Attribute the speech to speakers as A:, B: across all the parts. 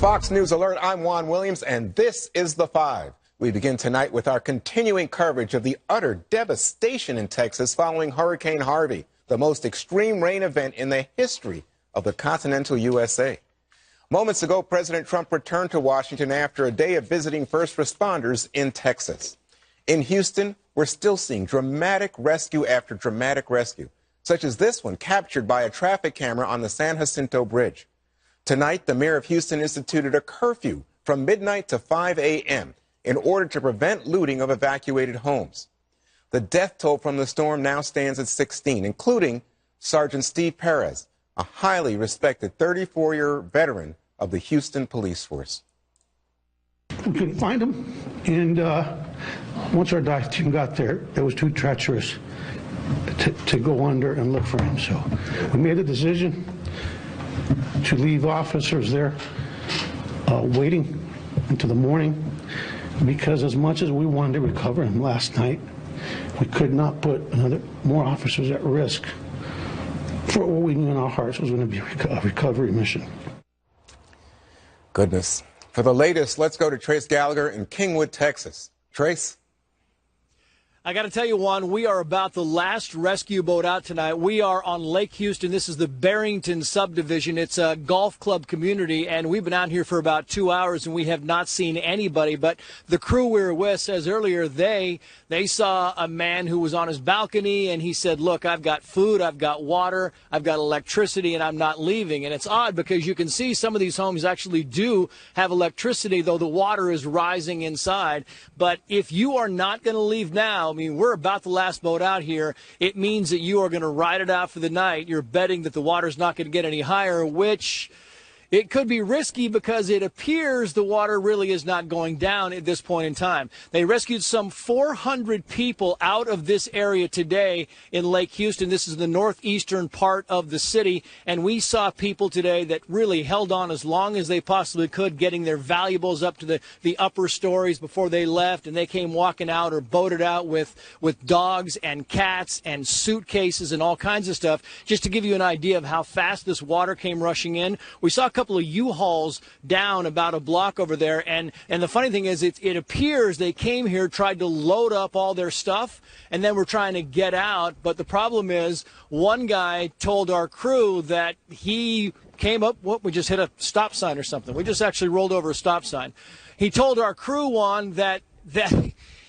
A: Fox News Alert, I'm Juan Williams, and this is The Five. We begin tonight with our continuing coverage of the utter devastation in Texas following Hurricane Harvey, the most extreme rain event in the history of the continental USA. Moments ago, President Trump returned to Washington after a day of visiting first responders in Texas. In Houston, we're still seeing dramatic rescue after dramatic rescue, such as this one captured by a traffic camera on the San Jacinto Bridge. Tonight, the mayor of Houston instituted a curfew from midnight to 5 a.m. in order to prevent looting of evacuated homes. The death toll from the storm now stands at 16, including Sergeant Steve Perez, a highly respected 34-year veteran of the Houston Police Force.
B: We couldn't find him, and once our dive team got there, it was too treacherous to go under and look for him. So we made a decision to leave officers there waiting until the morning, because as much as we wanted to recover him last night, we could not put more officers at risk for what we knew in our hearts was going to be a recovery mission.
A: Goodness. For the latest, let's go to Trace Gallagher in Kingwood, Texas. Trace?
C: I got to tell you, Juan, we are about the last rescue boat out tonight. We are on Lake Houston. This is the Barrington subdivision. It's a golf club community, and we've been out here for about 2 hours, and we have not seen anybody. But the crew we were with says earlier they saw a man who was on his balcony, and he said, look, I've got food, I've got water, I've got electricity, and I'm not leaving. And it's odd because you can see some of these homes actually do have electricity, though the water is rising inside. But if you are not going to leave now, I mean, we're about the last boat out here. It means that you are going to ride it out for the night. You're betting that the water's not going to get any higher, which it could be risky because it appears the water really is not going down at this point in time. They rescued some 400 people out of this area today in Lake Houston. This is the northeastern part of the city, and we saw people today that really held on as long as they possibly could, getting their valuables up to the upper stories before they left, and they came walking out or boated out with dogs and cats and suitcases and all kinds of stuff. Just to give you an idea of how fast this water came rushing in, we saw a couple of U-Hauls down about a block over there, and the funny thing is it appears they came here, tried to load up all their stuff, and then were trying to get out. But the problem is one guy told our crew that he came up, we just hit a stop sign or something. We just actually rolled over a stop sign. He told our crew, Juan, that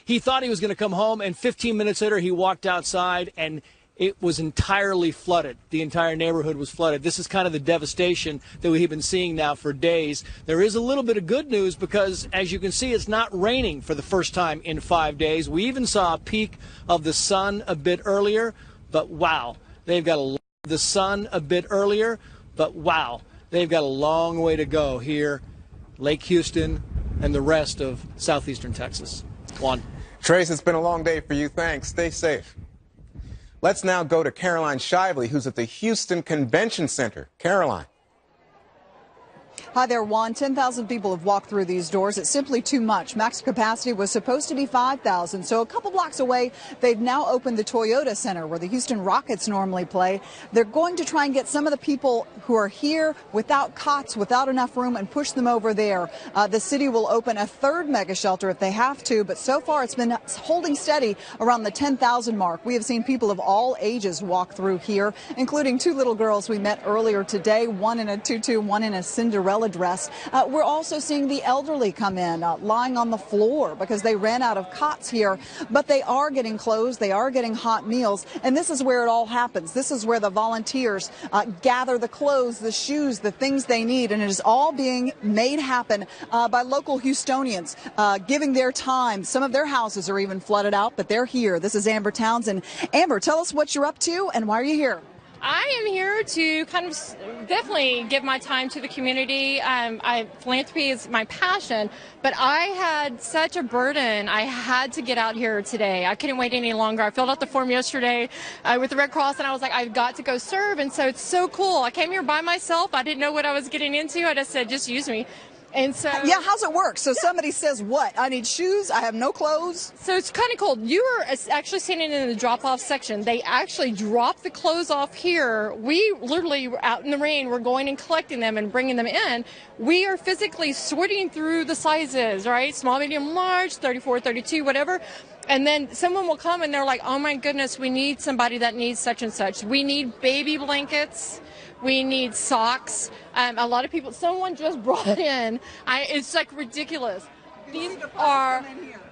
C: he thought he was going to come home, and 15 minutes later he walked outside and it was entirely flooded. The entire neighborhood was flooded. This is kind of the devastation that we've been seeing now for days. There is a little bit of good news because, as you can see, it's not raining for the first time in 5 days. We even saw a peak of the sun a bit earlier, but wow, they've got the sun a bit earlier, but wow, they've got a long way to go here, Lake Houston and the rest of southeastern Texas. Juan.
A: Trace, it's been a long day for you. Thanks. Stay safe. Let's now go to Caroline Shively, who's at the Houston Convention Center. Caroline.
D: Hi there, Juan. 10,000 people have walked through these doors. It's simply too much. Max capacity was supposed to be 5,000. So a couple blocks away, they've now opened the Toyota Center where the Houston Rockets normally play. They're going to try and get some of the people who are here without cots, without enough room, and push them over there. The city will open a third mega shelter if they have to, but so far it's been holding steady around the 10,000 mark. We have seen people of all ages walk through here, including two little girls we met earlier today, one in a tutu, one in a Cinderella dress. We're also seeing the elderly come in, lying on the floor because they ran out of cots here, but they are getting clothes, they are getting hot meals, and this is where it all happens. This is where the volunteers gather the clothes, the shoes, the things they need, and it is all being made happen by local Houstonians, giving their time. Some of their houses are even flooded out, but they're here. This is Amber Townsend. Amber, tell us what you're up to and why are you here?
E: I am here to kind of definitely give my time to the community. Philanthropy is my passion, but I had such a burden. I had to get out here today. I couldn't wait any longer. I filled out the form yesterday with the Red Cross, and I was like, I've got to go serve. And so it's so cool. I came here by myself. I didn't know what I was getting into. I just said, just use me. And so,
D: yeah, how's it work? So somebody says what? I need shoes. I have no clothes.
E: So it's kind of cool. You are actually standing in the drop-off section. They actually drop the clothes off here. We literally were out in the rain. We're going and collecting them and bringing them in. We are physically sorting through the sizes, right? Small, medium, large, 34, 32, whatever. And then someone will come and they're like, oh my goodness, we need somebody that needs such and such. We need baby blankets. We need socks. A lot of people, someone just brought in, it's like ridiculous. These are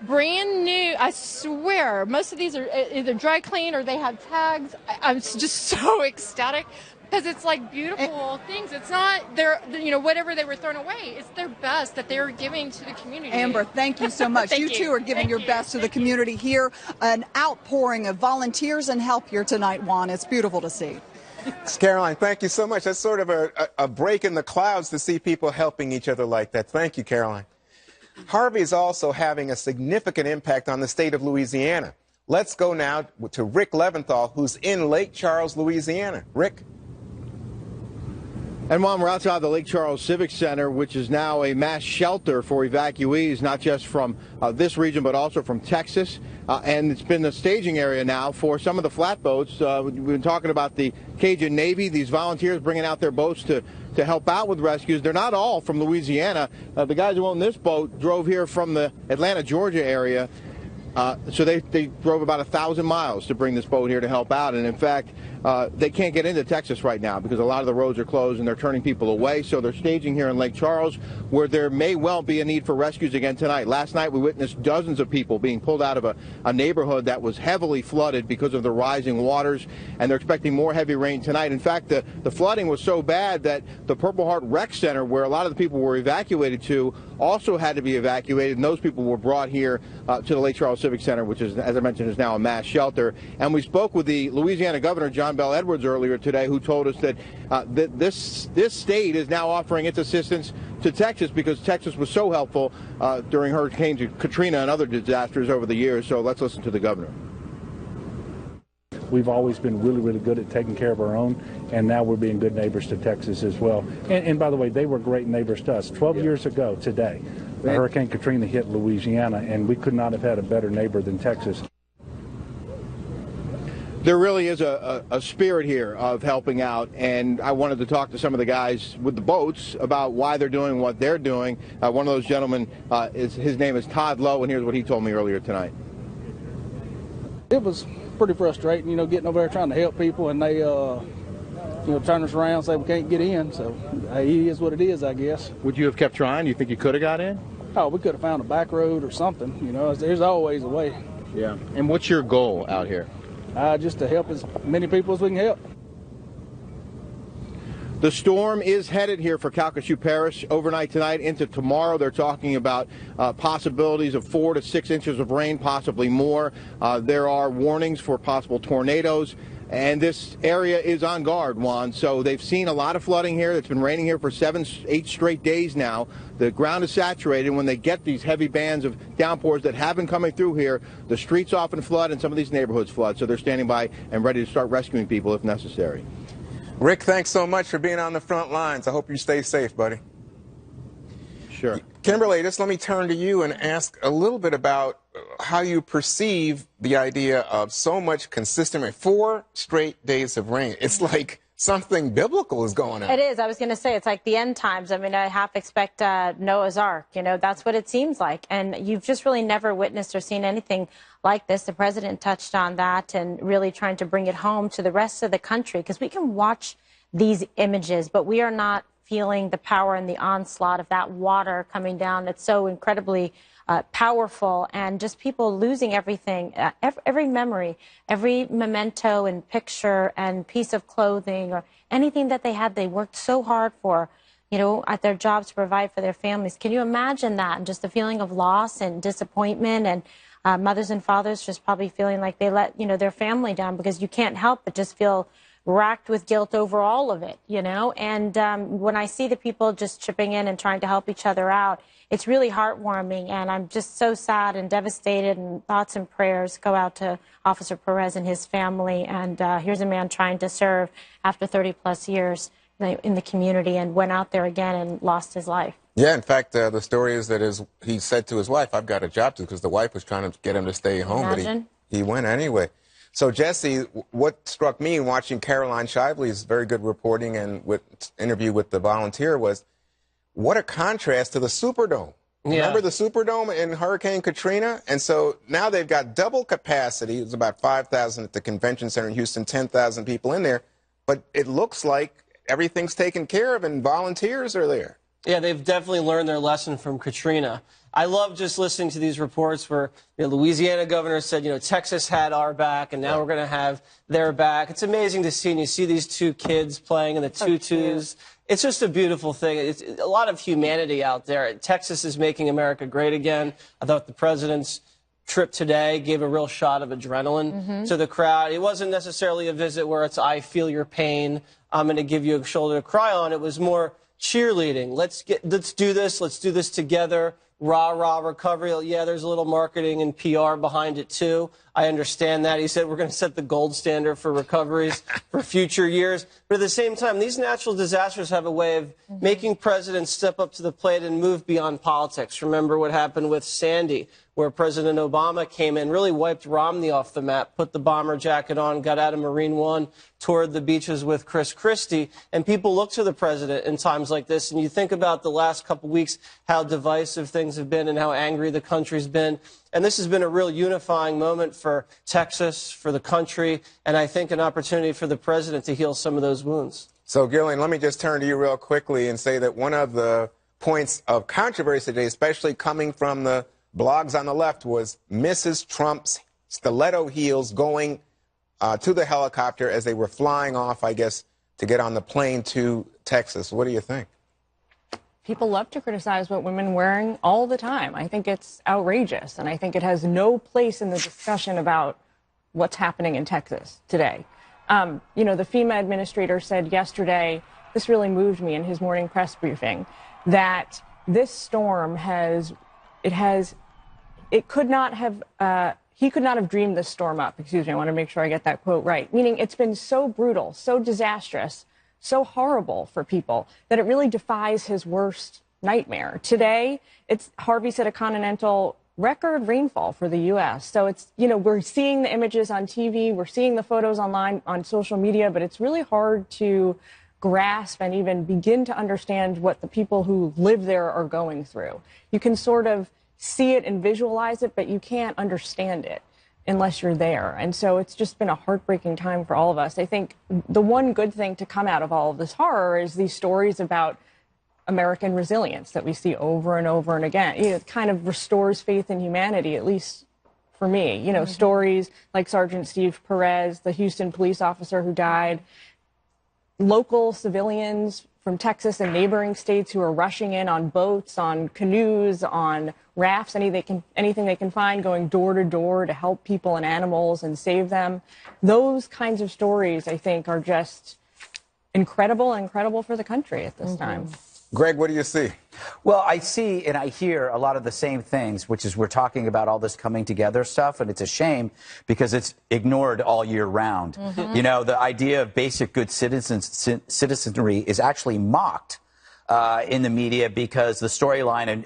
E: brand new, I swear. Most of these are either dry clean or they have tags. I'm just so ecstatic because it's like beautiful things. It's not their, whatever they were thrown away. It's their best that they're giving to the community.
D: Amber, thank you so much. you too are giving your best to the community here. An outpouring of volunteers and help here tonight, Juan. It's beautiful to see.
A: Caroline, thank you so much. That's sort of a break in the clouds to see people helping each other like that. Thank you, Caroline. Harvey is also having a significant impact on the state of Louisiana. Let's go now to Rick Leventhal, who's in Lake Charles, Louisiana. Rick?
F: And Juan, we're outside the Lake Charles Civic Center, which is now a mass shelter for evacuees, not just from this region, but also from Texas. And it's been the staging area now for some of the flatboats. We've been talking about the Cajun Navy, these volunteers bringing out their boats to help out with rescues. They're not all from Louisiana. The guys who own this boat drove here from the Atlanta, Georgia area. So they drove about 1,000 miles to bring this boat here to help out. And in fact, they can't get into Texas right now because a lot of the roads are closed and they're turning people away. So they're staging here in Lake Charles, where there may well be a need for rescues again tonight. Last night we witnessed dozens of people being pulled out of a neighborhood that was heavily flooded because of the rising waters, and they're expecting more heavy rain tonight. In fact, the flooding was so bad that the Purple Heart Rec Center, where a lot of the people were evacuated to, also had to be evacuated, and those people were brought here to the Lake Charles Civic Center, which is, as I mentioned, is now a mass shelter. And we spoke with the Louisiana Governor, John Bel Edwards, earlier today, who told us that this state is now offering its assistance to Texas because Texas was so helpful during Hurricane Katrina and other disasters over the years. So let's listen to the governor.
G: We've always been really, really good at taking care of our own, and now we're being good neighbors to Texas as well. And by the way, they were great neighbors to us. 12 years ago today, Hurricane Katrina hit Louisiana, and we could not have had a better neighbor than Texas.
F: There really is a spirit here of helping out, and I wanted to talk to some of the guys with the boats about why they're doing what they're doing. One of those gentlemen, his name is Todd Lowe, and here's what he told me earlier tonight.
H: It was pretty frustrating, getting over there trying to help people, and they, turn us around and say we can't get in. So it is what it is, I guess.
F: Would you have kept trying? Do you think you could have got in?
H: Oh, we could have found a back road or something. There's always a way.
F: Yeah. And what's your goal out here?
H: Just to help as many people as we can help.
F: The storm is headed here for Calcasieu Parish overnight tonight into tomorrow. They're talking about possibilities of 4 to 6 inches of rain, possibly more. There are warnings for possible tornadoes. And this area is on guard, Juan. So they've seen a lot of flooding here. It's been raining here for 7, 8 straight days now. The ground is saturated. When they get these heavy bands of downpours that have been coming through here, the streets often flood and some of these neighborhoods flood. So they're standing by and ready to start rescuing people if necessary.
A: Rick, thanks so much for being on the front lines. I hope you stay safe, buddy.
F: Sure.
A: Kimberly, just let me turn to you and ask a little bit about how you perceive the idea of so much consistent rain. 4 straight days of rain. It's like something biblical is going on.
I: It is. I was going to say it's like the end times. I mean, I half expect Noah's Ark. That's what it seems like. And you've just really never witnessed or seen anything like this. The president touched on that and really trying to bring it home to the rest of the country, because we can watch these images, but we are not feeling the power and the onslaught of that water coming down. It's so incredibly powerful, and just people losing everything, every memory, every memento and picture and piece of clothing or anything that they had. They worked so hard for, at their jobs to provide for their families. Can you imagine that? And just the feeling of loss and disappointment, and mothers and fathers just probably feeling like they let, their family down, because you can't help but just feel racked with guilt over all of it, And when I see the people just chipping in and trying to help each other out, it's really heartwarming, and I'm just so sad and devastated, and thoughts and prayers go out to Officer Perez and his family. And here's a man trying to serve after 30-plus years in the community, and went out there again and lost his life.
A: Yeah, in fact, the story is that he said to his wife, "I've got a job to," because the wife was trying to get him to stay home, but he went anyway. So, Jesse, what struck me in watching Caroline Shively's very good reporting and interview with the volunteer was what a contrast to the Superdome. Yeah. Remember the Superdome in Hurricane Katrina? And so now they've got double capacity. It's about 5,000 at the convention center in Houston, 10,000 people in there. But it looks like everything's taken care of and volunteers are there.
J: Yeah, they've definitely learned their lesson from Katrina. I love just listening to these reports where Louisiana governor said, Texas had our back, and now we're going to have their back. It's amazing to see, and you see these two kids playing in the tutus. It's just a beautiful thing. It's a lot of humanity out there. Texas is making America great again. I thought the president's trip today gave a real shot of adrenaline to the crowd. It wasn't necessarily a visit where it's, I feel your pain, I'm going to give you a shoulder to cry on. It was more cheerleading. Let's do this. Let's do this together. Rah, rah, recovery. Yeah, there's a little marketing and PR behind it, too. I understand that. He said we're going to set the gold standard for recoveries for future years. But at the same time, these natural disasters have a way of making presidents step up to the plate and move beyond politics. Remember what happened with Sandy, where President Obama came in, really wiped Romney off the map, put the bomber jacket on, got out of Marine One, toured the beaches with Chris Christie, and people look to the president in times like this. And you think about the last couple weeks, how divisive things have been and how angry the country's been. And this has been a real unifying moment for Texas, for the country, and I think an opportunity for the president to heal some of those wounds.
A: So, Gillian, let me just turn to you real quickly and say that one of the points of controversy today, especially coming from the blogs on the left, was Mrs. Trump's stiletto heels going to the helicopter as they were flying off, I guess, to get on the plane to Texas. What do you think?
K: People love to criticize what women are wearing all the time. I think it's outrageous, and I think it has no place in the discussion about what's happening in Texas today. The FEMA administrator said yesterday, this really moved me in his morning press briefing, that this storm he could not have dreamed this storm up. Excuse me, I want to make sure I get that quote right. Meaning it's been so brutal, so disastrous, so horrible for people that it really defies his worst nightmare. Today, Harvey set a continental record rainfall for the U.S. So we're seeing the images on TV, we're seeing the photos online on social media, but it's really hard to grasp and even begin to understand what the people who live there are going through. You can sort of see it and visualize it, but you can't understand it unless you're there. And so it's just been a heartbreaking time for all of us. I think the one good thing to come out of all of this horror is these stories about American resilience that we see over and over and again. It kind of restores faith in humanity, at least for me. Stories like Sergeant Steve Perez, the Houston police officer who died, local civilians from Texas and neighboring states who are rushing in on boats, on canoes, on rafts, anything they can find, going door to door to help people and animals and save them. Those kinds of stories, I think, are just incredible for the country at this time.
A: Greg, what do you see?
L: Well, I see and I hear a lot of the same things, which is we're talking about all this coming together stuff, and it's a shame because it's ignored all year round. The idea of basic good citizenry is actually mocked in the media because the storyline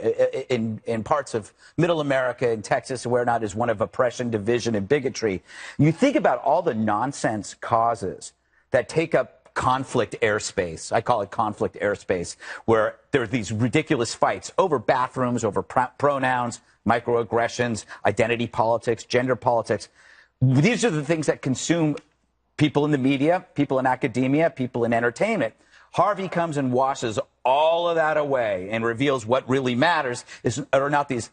L: in parts of middle America and Texas and where not is one of oppression, division, and bigotry. You think about all the nonsense causes that take up conflict airspace. I call it conflict airspace, where there are these ridiculous fights over bathrooms, over pronouns, microaggressions, identity politics, gender politics. These are the things that consume people in the media, people in academia, people in entertainment. Harvey comes and washes all of that away and reveals what really matters are not these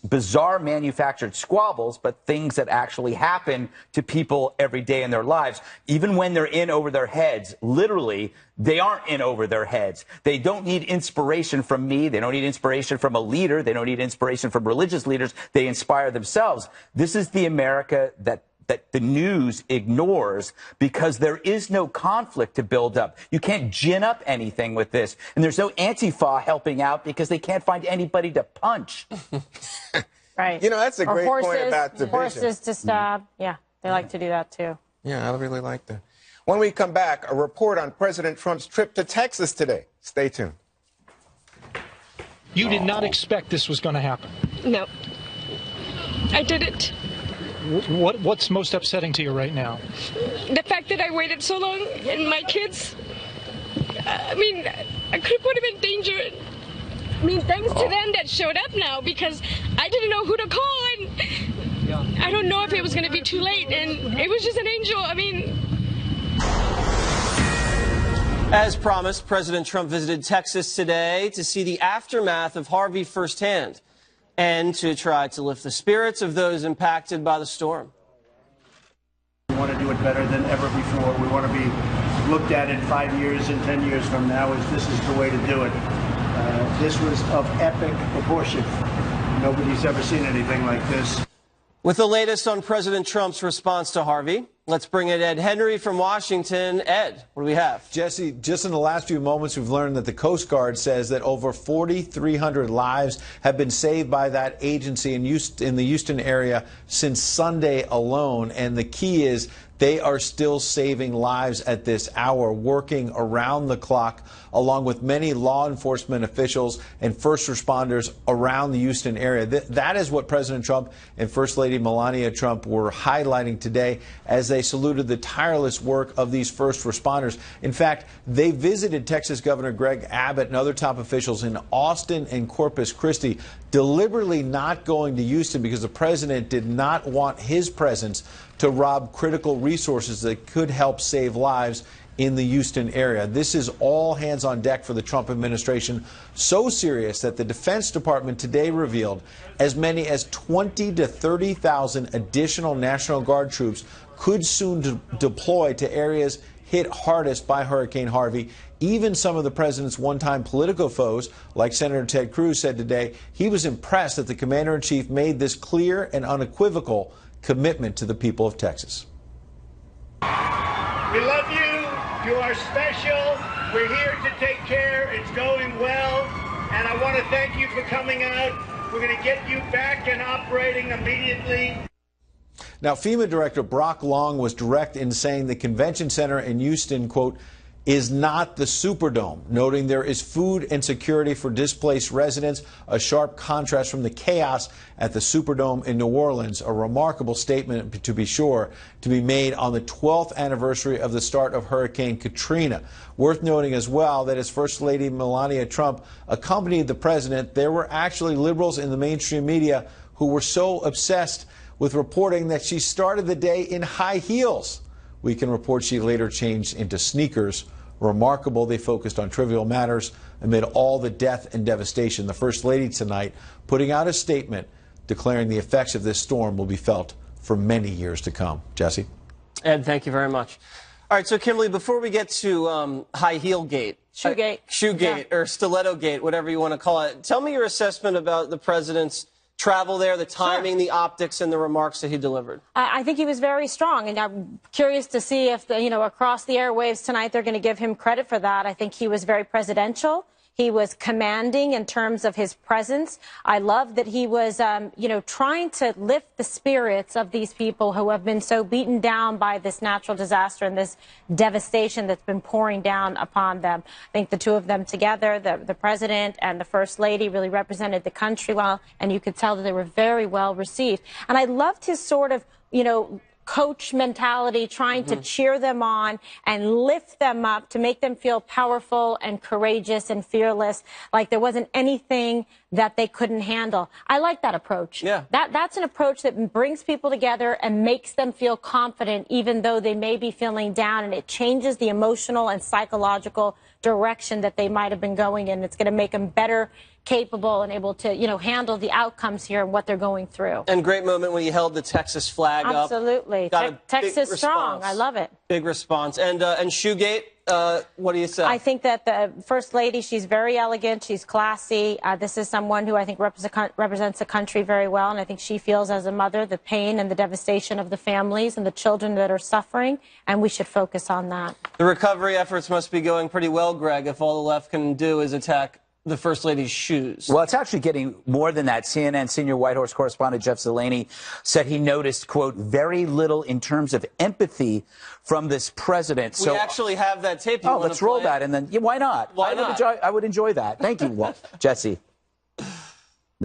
L: bizarre manufactured squabbles, but things that actually happen to people every day in their lives. Even when they're in over their heads, literally, they aren't in over their heads. They don't need inspiration from me. They don't need inspiration from a leader. They don't need inspiration from religious leaders. They inspire themselves. This is the America that the news ignores because there is no conflict to build up. You can't gin up anything with this. And there's no Antifa helping out because they can't find anybody to punch.
I: Right.
A: That's a great point about division.
I: Horses to stab. Yeah, they like to do that, too.
A: Yeah, I really like that. When we come back, a report on President Trump's trip to Texas today. Stay tuned.
M: You did not expect this was going to happen?
N: No, I didn't.
M: What's most upsetting to you right now?
N: The fact that I waited so long and my kids, I mean, I could have put them in danger. I mean, thanks to them that showed up now, because I didn't know who to call, and I don't know if it was going to be too late, and it was just an angel. I mean...
J: As promised, President Trump visited Texas today to see the aftermath of Harvey firsthand and to try to lift the spirits of those impacted by the storm.
O: We want to do it better than ever before. We want to be looked at in 5 years and 10 years from now as this is the way to do it. This was of epic proportion. Nobody's ever seen anything like this.
J: With the latest on President Trump's response to Harvey, let's bring in Ed Henry from Washington. Ed, what do we have?
P: Jesse, just in the last few moments, we've learned that the Coast Guard says that over 4,300 lives have been saved by that agency in the Houston area since Sunday alone. And the key is they are still saving lives at this hour, working around the clock, along with many law enforcement officials and first responders around the Houston area. That is what President Trump and First Lady Melania Trump were highlighting today as they saluted the tireless work of these first responders. In fact, they visited Texas Governor Greg Abbott and other top officials in Austin and Corpus Christi, deliberately not going to Houston because the president did not want his presence to rob critical resources that could help save lives in the Houston area. This is all hands on deck for the Trump administration, so serious that the Defense Department today revealed as many as 20 to 30,000 additional National Guard troops could soon deploy to areas hit hardest by Hurricane Harvey. Even some of the president's one-time political foes, like Senator Ted Cruz, said today he was impressed that the commander-in-chief made this clear and unequivocal commitment to the people of Texas.
O: We love you. You are special. We're here to take care. It's going well. And I want to thank you for coming out. We're going to get you back and operating immediately.
P: Now, FEMA Director Brock Long was direct in saying the convention center in Houston, quote, is not the Superdome, noting there is food and security for displaced residents, a sharp contrast from the chaos at the Superdome in New Orleans, a remarkable statement, to be sure, to be made on the 12th anniversary of the start of Hurricane Katrina. Worth noting as well that as First Lady Melania Trump accompanied the president, there were actually liberals in the mainstream media who were so obsessed with reporting that she started the day in high heels. We can report she later changed into sneakers. Remarkable, they focused on trivial matters amid all the death and devastation. The First Lady tonight putting out a statement declaring the effects of this storm will be felt for many years to come. Jesse?
J: Ed, thank you very much. All right, so Kimberly, before we get to High Heel Gate, Shoegate, or Stiletto Gate, whatever you want to call it, tell me your assessment about the president's travel there, the timing, the optics, and the remarks that he delivered.
I: I think he was very strong, and I'm curious to see if, across the airwaves tonight, they're going to give him credit for that. I think he was very presidential. He was commanding in terms of his presence. I love that he was, trying to lift the spirits of these people who have been so beaten down by this natural disaster and this devastation that's been pouring down upon them. I think the two of them together, the president and the first lady, really represented the country well, and you could tell that they were very well received. And I loved his sort of, coach mentality, trying to cheer them on and lift them up to make them feel powerful and courageous and fearless, like there wasn't anything that they couldn't handle. I like that approach.
J: Yeah.
I: That's an approach that brings people together and makes them feel confident even though they may be feeling down, and it changes the emotional and psychological direction that they might have been going in. It's going to make them better capable and able to, handle the outcomes here and what they're going through.
J: And great moment when he held the Texas flag up.
I: Absolutely. Texas strong. I love it.
J: Big response. And Shoegate, what do you say?
I: I think that the First Lady, she's very elegant. She's classy. This is someone who I think represents the country very well. And I think she feels as a mother the pain and the devastation of the families and the children that are suffering. And we should focus on that.
J: The recovery efforts must be going pretty well, Greg, if all the left can do is attack the First Lady's shoes.
L: Well, it's actually getting more than that. CNN senior White House correspondent Jeff Zeleny said he noticed, quote, very little in terms of empathy from this president.
J: We actually have that tape.
L: Let's roll that, and then why not?
J: Why not?
L: I would enjoy that. Thank you, Jesse.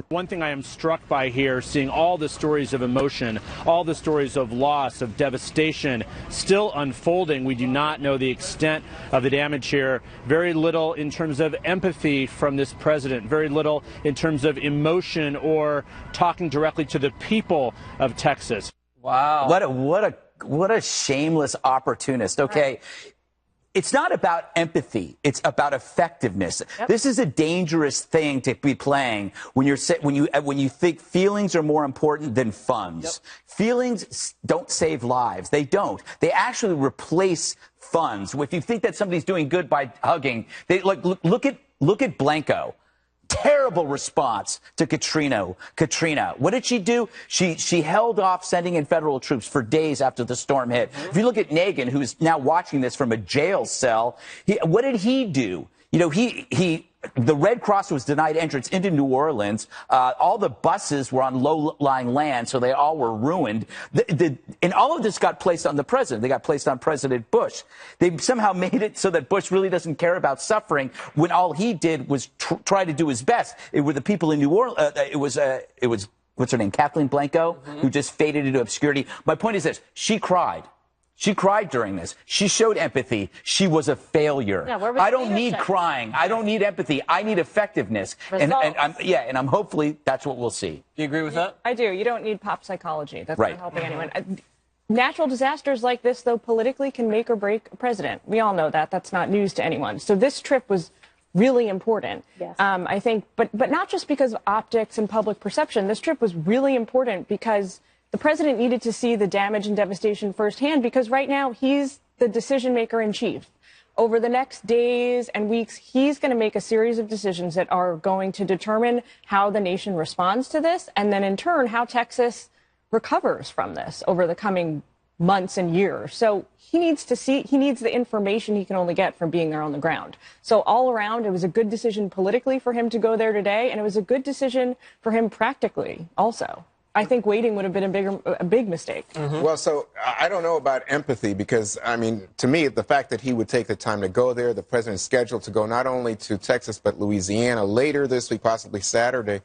Q: One thing I am struck by here, seeing all the stories of emotion, all the stories of loss, of devastation still unfolding. We do not know the extent of the damage here. Very little in terms of empathy from this president, very little in terms of emotion or talking directly to the people of Texas.
J: Wow.
L: What a shameless opportunist. Okay. It's not about empathy. It's about effectiveness. Yep. This is a dangerous thing to be playing when you think feelings are more important than funds. Yep. Feelings don't save lives. They don't. They actually replace funds. If you think that somebody's doing good by hugging, look at Blanco. Terrible response to Katrina. What did she do? She held off sending in federal troops for days after the storm hit. If you look at Nagin, who's now watching this from a jail cell, what did he do? You know, the Red Cross was denied entrance into New Orleans. All the buses were on low-lying land, so they all were ruined. And all of this got placed on the president. They got placed on President Bush. They somehow made it so that Bush really doesn't care about suffering when all he did was try to do his best. It were the people in New Orleans. It was what's her name, Kathleen Blanco, who just faded into obscurity. My point is this: she cried. She cried during this. She showed empathy. She was a failure.
I: Yeah,
L: I don't need crying. I don't need empathy. I need effectiveness. And I'm hopefully that's what we'll see.
J: Do you agree with that?
K: I do. You don't need pop psychology. That's
L: right.
K: Not helping anyone. Natural disasters like this, though, politically can make or break a president. We all know that. That's not news to anyone. So this trip was really important.
I: Yes.
K: I think, but not just because of optics and public perception. This trip was really important because the president needed to see the damage and devastation firsthand, because right now he's the decision maker in chief. Over the next days and weeks, he's going to make a series of decisions that are going to determine how the nation responds to this, and then in turn, how Texas recovers from this over the coming months and years. So he needs the information he can only get from being there on the ground. So all around, it was a good decision politically for him to go there today, and it was a good decision for him practically also. I think waiting would have been a big mistake.
A: Mm-hmm. Well, so I don't know about empathy because, I mean, to me, the fact that he would take the time to go there, the president's scheduled to go not only to Texas but Louisiana later this week, possibly Saturday.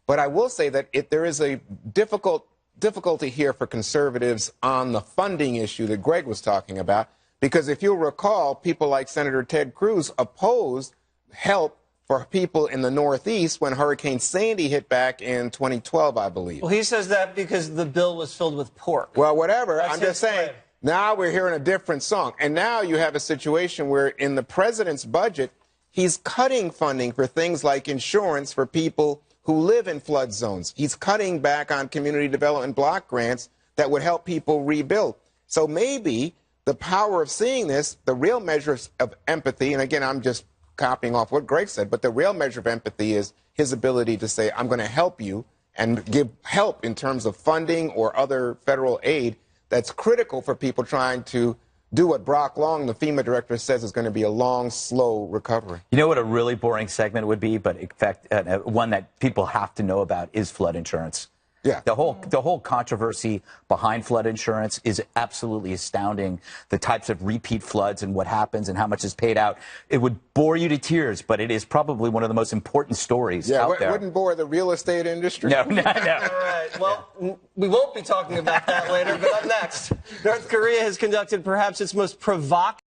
A: But I will say that there is a difficulty here for conservatives on the funding issue that Greg was talking about, because if you'll recall, people like Senator Ted Cruz opposed help for people in the Northeast when Hurricane Sandy hit back in 2012, I believe.
J: Well, he says that because the bill was filled with pork.
A: Well, whatever.
J: That's
A: I'm just saying, now we're hearing a different song. And now you have a situation where in the president's budget, he's cutting funding for things like insurance for people who live in flood zones. He's cutting back on community development block grants that would help people rebuild. So maybe the power of seeing this, the real measure of empathy, and again, I'm just copying off what Greg said, but the real measure of empathy is his ability to say, I'm going to help you and give help in terms of funding or other federal aid that's critical for people trying to do what Brock Long, the FEMA director, says is going to be a long, slow recovery.
L: You know what a really boring segment would be, but in fact, one that people have to know about is flood insurance.
A: Yeah.
L: The whole controversy behind flood insurance is absolutely astounding. The types of repeat floods and what happens and how much is paid out. It would bore you to tears, but it is probably one of the most important stories out there.
A: It wouldn't bore the real estate industry.
L: No.
J: All right. Well, we won't be talking about that later, but up next, North Korea has conducted perhaps its most provocative